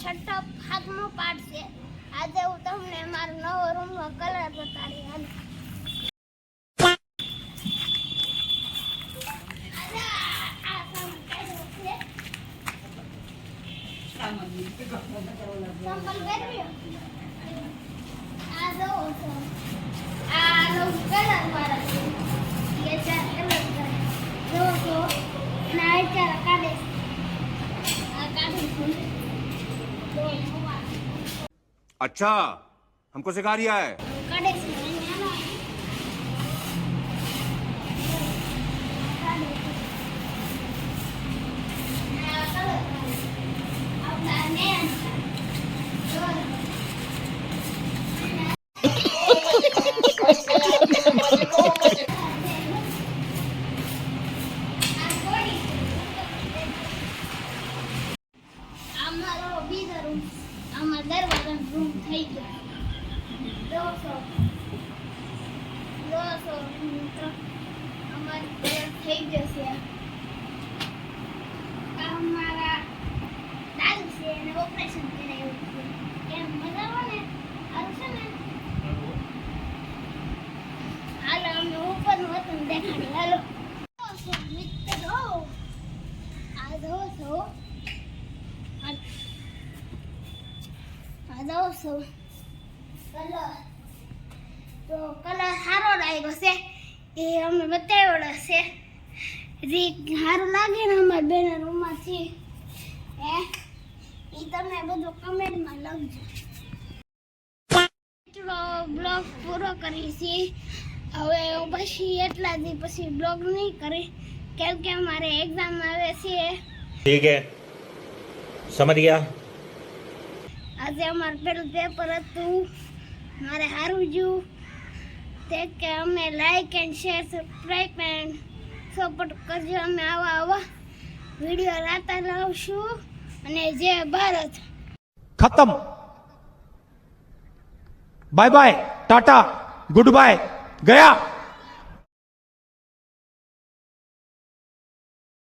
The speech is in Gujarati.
છઠ્ઠો 7મો પાઠ છે. આજે હું તમને મારો નવો રૂમનો કલર બતાડી. अच्छा हमको सिखा रिया है. રૂમ થઈ ગયો. અમારે થઈ જશે. અમારા દાદુ છે એને ઓપરેશન કરાવ્યું છે. કેમ મજા આવે ને? સારું છે ને? હાલો અમે ઉપરનું વતન દેખાડી. હાલો મિત્રો આ દોસ્તો કલર સારો લાગ્યો છે એ અમે બતાવ્યો છે. સારું લાગે ને અમારા બેન રૂમમાંથી એ તમે બધું કમેન્ટમાં લખજો. એટલો બ્લોગ પૂરો કરીશી. હવે પછી એટલા દી પછી બ્લોગ નહીં કરી કેમ કે અમારે એક્ઝામ આવે છે. ઠીક હે સમજ ગયા. આજે અમારું પેલું પેપર હતું. મારે સારું જ્યું તે કે અમે like and share subscribe and support કરજો. અમે આવા વિડીયો લાતા લાવશું. અને જય ભારત. खत्म. Bye bye tata goodbye गया.